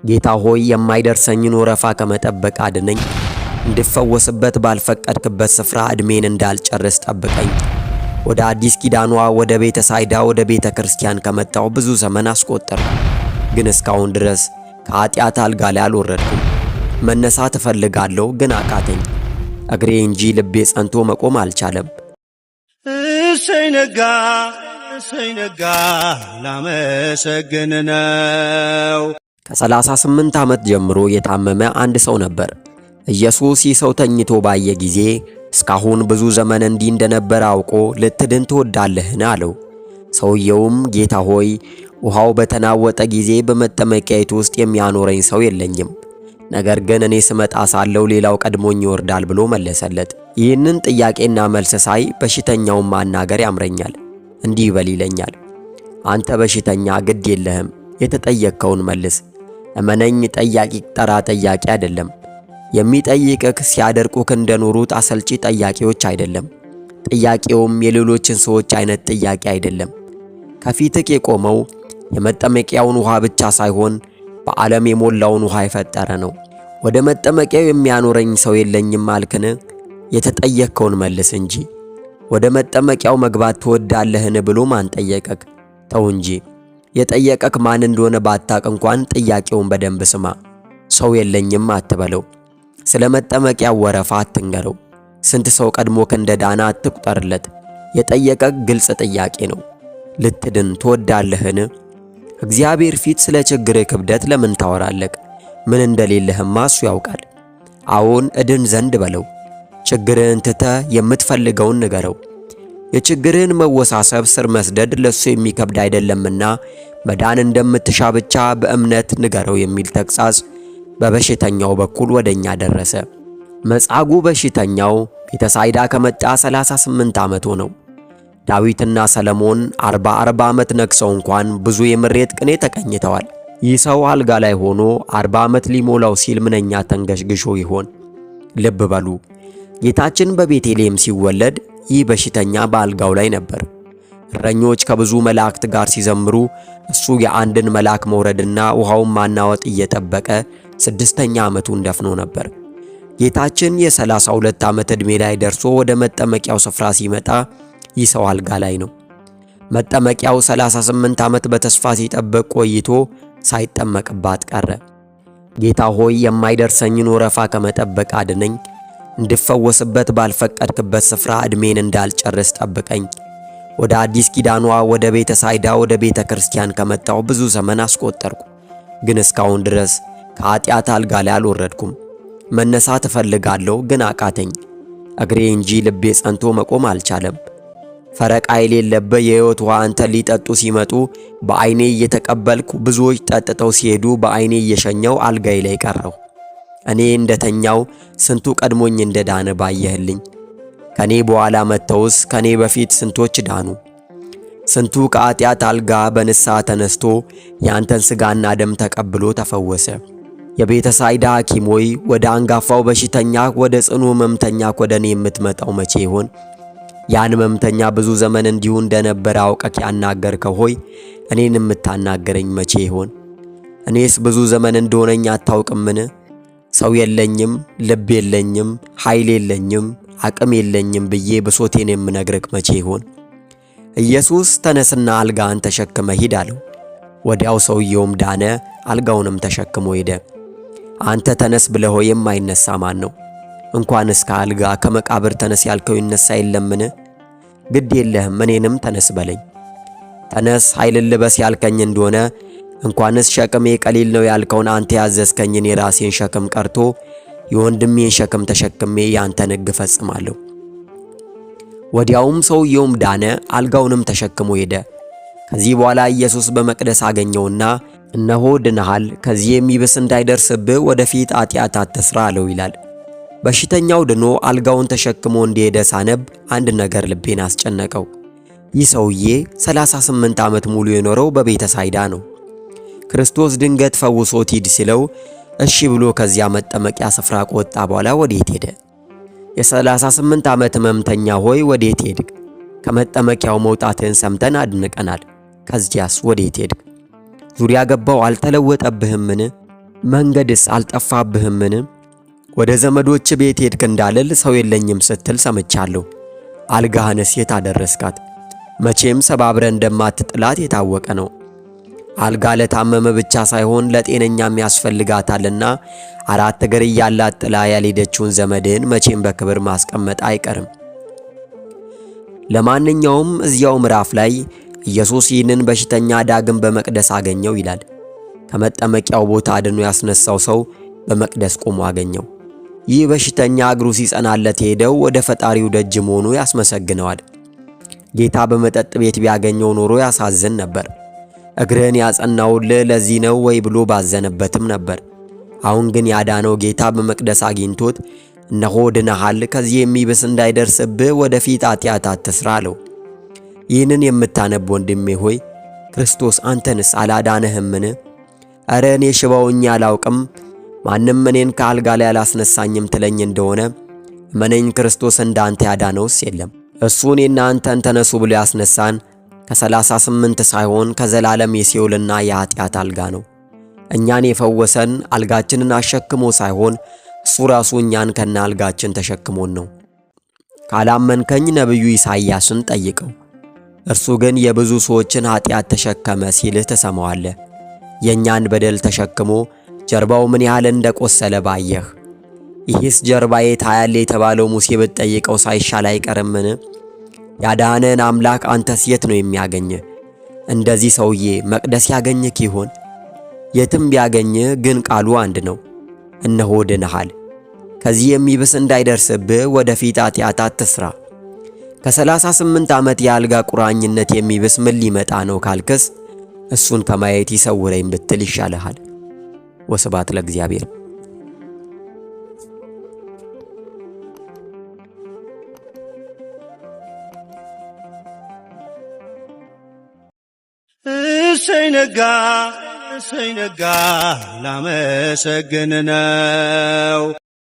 ጌታ ሆይ የማይደርሰኝን ወረፋ ከመጠበቅ አድነኝ። እንድፈወስበት ባልፈቀድክበት ስፍራ ዕድሜን እንዳልጨርስ ጠብቀኝ። ወደ አዲስ ኪዳኗ ወደ ቤተ ሳይዳ ወደ ቤተ ክርስቲያን ከመጣሁ ብዙ ዘመን አስቆጠርኩ፣ ግን እስካሁን ድረስ ከኃጢአት አልጋ ላይ አልወረድኩም። መነሳት እፈልጋለሁ፣ ግን አቃተኝ። እግሬ እንጂ ልቤ ጸንቶ መቆም አልቻለም። እሰይ ነጋ ላመሰግን ነው። ከ38 ዓመት ጀምሮ የታመመ አንድ ሰው ነበር። ኢየሱስ ይህ ሰው ተኝቶ ባየ ጊዜ እስካሁን ብዙ ዘመን እንዲህ እንደነበረ አውቆ ልትድን ትወዳለህን? አለው። ሰውየውም ጌታ ሆይ ውሃው በተናወጠ ጊዜ በመጠመቂያይቱ ውስጥ የሚያኖረኝ ሰው የለኝም፣ ነገር ግን እኔ ስመጣ ሳለው ሌላው ቀድሞኝ ይወርዳል ብሎ መለሰለት። ይህንን ጥያቄና መልስ ሳይ በሽተኛውን ማናገር ያምረኛል። እንዲህ ይበል ይለኛል፣ አንተ በሽተኛ ግድ የለህም፣ የተጠየቅከውን መልስ። እመነኝ፣ ጠያቂ ጠራ ጠያቂ አይደለም። የሚጠይቅህ ሲያደርቁህ እንደኖሩት አሰልቺ ጠያቂዎች አይደለም። ጥያቄውም የሌሎችን ሰዎች አይነት ጥያቄ አይደለም። ከፊትህ የቆመው የመጠመቂያውን ውሃ ብቻ ሳይሆን በዓለም የሞላውን ውሃ የፈጠረ ነው። ወደ መጠመቂያው የሚያኖረኝ ሰው የለኝም አልክን? የተጠየቅከውን መልስ እንጂ። ወደ መጠመቂያው መግባት ትወዳለህን ብሎ ማን ጠየቀክ? ተው እንጂ። የጠየቀክ ማን እንደሆነ ባታቅ እንኳን ጥያቄውን በደንብ ስማ። ሰው የለኝም አትበለው። ስለ መጠመቂያው ወረፋ አትንገረው። ስንት ሰው ቀድሞክ እንደዳነ አትቁጠርለት። የጠየቀክ ግልጽ ጥያቄ ነው። ልትድን ትወዳለህን? እግዚአብሔር ፊት ስለ ችግርህ ክብደት ለምን ታወራለህ? ምን እንደሌለህማ እሱ ያውቃል። አዎን እድን ዘንድ በለው። ችግርህን ትተህ የምትፈልገውን ንገረው። የችግርህን መወሳሰብ ስር መስደድ ለሱ የሚከብድ አይደለምና መዳን እንደምትሻ ብቻ በእምነት ንገረው የሚል ተግሣጽ በበሽተኛው በኩል ወደኛ ደረሰ። መጻጉዕ በሽተኛው ቤተ ሳይዳ ከመጣ 38 ዓመት ሆነው። ዳዊትና ሰለሞን 40 ዓመት ነግሰው እንኳን ብዙ የምሬት ቅኔ ተቀኝተዋል። ይህ ሰው አልጋ ላይ ሆኖ 40 ዓመት ሊሞላው ሲል ምንኛ ተንገሽግሾ ይሆን? ልብ በሉ፣ ጌታችን በቤተልሔም ሲወለድ ይህ በሽተኛ በአልጋው ላይ ነበር። እረኞች ከብዙ መላእክት ጋር ሲዘምሩ እሱ የአንድን መልአክ መውረድና ውሃውን ማናወጥ እየጠበቀ 6ኛ ዓመቱን ደፍኖ ነበር። ጌታችን የ32 ዓመት ዕድሜ ላይ ደርሶ ወደ መጠመቂያው ስፍራ ሲመጣ ይህ ሰው አልጋ ላይ ነው። መጠመቂያው 38 ዓመት በተስፋ ሲጠበቅ ቆይቶ ሳይጠመቅባት ቀረ። ጌታ ሆይ የማይደርሰኝን ወረፋ ከመጠበቅ አድነኝ። እንድፈወስበት ባልፈቀድክበት ስፍራ ዕድሜን እንዳልጨርስ ጠብቀኝ። ወደ አዲስ ኪዳኗ ወደ ቤተ ሳይዳ ወደ ቤተ ክርስቲያን ከመጣሁ ብዙ ዘመን አስቆጠርኩ፣ ግን እስካሁን ድረስ ከኃጢአት አልጋ ላይ አልወረድኩም። መነሳት እፈልጋለሁ፣ ግን አቃተኝ። እግሬ እንጂ ልቤ ጸንቶ መቆም አልቻለም። ፈረቃ የሌለበት የሕይወት ውሃ አንተን ሊጠጡ ሲመጡ በዐይኔ እየተቀበልኩ ብዙዎች ጠጥተው ሲሄዱ በዐይኔ እየሸኘው አልጋዬ ላይ ቀረሁ። እኔ እንደተኛው ስንቱ ቀድሞኝ እንደዳነ ባየህልኝ። ከኔ በኋላ መጥተውስ ከኔ በፊት ስንቶች ዳኑ? ስንቱ ከኃጢአት አልጋ በንስሐ ተነስቶ ያንተን ሥጋና ደም ተቀብሎ ተፈወሰ። የቤተ ሳይዳ ሐኪም ሆይ ወደ አንጋፋው በሽተኛ ወደ ጽኑ ሕመምተኛ ወደ እኔ የምትመጣው መቼ ይሆን? ያን ሕመምተኛ ብዙ ዘመን እንዲሁ እንደነበረ አውቀክ ያናገርከው ሆይ እኔን የምታናገረኝ መቼ ይሆን? እኔስ ብዙ ዘመን እንደሆነኝ አታውቅምን? ሰው የለኝም፣ ልብ የለኝም፣ ኃይል የለኝም፣ አቅም የለኝም ብዬ ብሶቴን የምነግርክ መቼ ይሆን? ኢየሱስ ተነስና አልጋን ተሸክመ ሂድ አለው። ወዲያው ሰውየውም ዳነ፣ አልጋውንም ተሸክሞ ሄደ። አንተ ተነስ ብለህ የማይነሳ ማን ነው? እንኳንስ ከአልጋ ከመቃብር ተነስ ያልከው ይነሳ የለምን? ግድ የለህም እኔንም ተነስ በለኝ። ተነስ ኃይልን ልበስ ያልከኝ እንደሆነ እንኳንስ ሸክሜ ቀሊል ነው ያልከውን አንተ ያዘዝከኝን የራሴን ሸክም ቀርቶ የወንድሜን ሸክም ተሸክሜ ያንተን ሕግ እፈጽማለሁ። ወዲያውም ሰውየውም ዳነ፣ አልጋውንም ተሸክሞ ሄደ። ከዚህ በኋላ ኢየሱስ በመቅደስ አገኘውና እነሆ ድነሃል፣ ከዚህ የሚብስ እንዳይደርስብህ ወደፊት ኃጢአት አትሥራ አለው ይላል። በሽተኛው ድኖ አልጋውን ተሸክሞ እንደሄደ ሳነብ አንድ ነገር ልቤን አስጨነቀው። ይህ ሰውዬ 38 ዓመት ሙሉ የኖረው በቤተ ሳይዳ ነው። ክርስቶስ ድንገት ፈውሶት ሂድ ሲለው እሺ ብሎ ከዚያ መጠመቂያ ስፍራ ከወጣ በኋላ ወዴት ሄደ? የ38 ዓመት ሕመምተኛ ሆይ ወዴት ሄድክ? ከመጠመቂያው መውጣትህን ሰምተን አድንቀናል። ከዚያስ ወዴት ሄድክ? ዙሪያ ገባው አልተለወጠብህምን? መንገድስ አልጠፋብህምን? ወደ ዘመዶች ቤት ሄድክ እንዳልል ሰው የለኝም ስትል ሰምቻለሁ። አልጋህንስ የት አደረስካት? መቼም ሰባብረ እንደማትጥላት የታወቀ ነው። አልጋ ለታመመ ብቻ ሳይሆን ለጤነኛም ያስፈልጋታልና 4 እግር እያላት ጥላ ያልሄደችውን ዘመድን መቼም በክብር ማስቀመጥ አይቀርም። ለማንኛውም እዚያው ምዕራፍ ላይ ኢየሱስ ይህንን በሽተኛ ዳግም በመቅደስ አገኘው ይላል። ከመጠመቂያው ቦታ አድኖ ያስነሳው ሰው በመቅደስ ቆሞ አገኘው። ይህ በሽተኛ እግሩ ሲጸናለት ሄደው ወደ ፈጣሪው ደጅ መሆኑ ያስመሰግነዋል። ጌታ በመጠጥ ቤት ቢያገኘው ኖሮ ያሳዝን ነበር። እግርህን ያጸናውልህ ለዚህ ነው ወይ ብሎ ባዘነበትም ነበር። አሁን ግን ያዳነው ጌታ በመቅደስ አግኝቶት እነሆ ድነሃል፣ ከዚህ የሚብስ እንዳይደርስብህ ወደፊት ኃጢአት አትስራ አለው። ይህንን የምታነብ ወንድሜ ሆይ ክርስቶስ አንተንስ አላዳነህምን? እረ እኔ ሽባው ሆኜ አላውቅም፣ ማንም እኔን ከአልጋ ላይ አላስነሳኝም ትለኝ እንደሆነ እመነኝ፣ ክርስቶስ እንዳንተ ያዳነውስ የለም። እሱ እኔና አንተን ተነሱ ብሎ ያስነሳን ከ38 ሳይሆን ከዘላለም የሲኦልና የኃጢአት አልጋ ነው። እኛን የፈወሰን አልጋችንን አሸክሞ ሳይሆን እሱ ራሱ እኛን ከነ አልጋችን ተሸክሞን ነው። ካላመንከኝ ነቢዩ ኢሳይያስን ጠይቀው። እርሱ ግን የብዙ ሰዎችን ኃጢአት ተሸከመ ሲልህ ትሰማዋለህ። የእኛን በደል ተሸክሞ ጀርባው ምን ያህል እንደቆሰለ ባየህ። ይህስ ጀርባዬ ታያለህ የተባለው ሙሴ ብትጠይቀው ሳይሻል አይቀርምን? ያዳነን አምላክ አንተስ የት ነው የሚያገኝህ? እንደዚህ ሰውዬ መቅደስ ያገኝህ ይሆን? የትም ቢያገኝህ ግን ቃሉ አንድ ነው፣ እነሆ ድነሃል። ከዚህ የሚብስ እንዳይደርስብህ ወደፊት ኃጢአት አትስራ። ከ38 ዓመት የአልጋ ቁራኝነት የሚብስ ምን ሊመጣ ነው ካልክስ እሱን ከማየት ይሰውረኝ ብትል ይሻልሃል። ወስብሐት ለእግዚአብሔር። እሰይ ነጋ ላመሰግን ነው።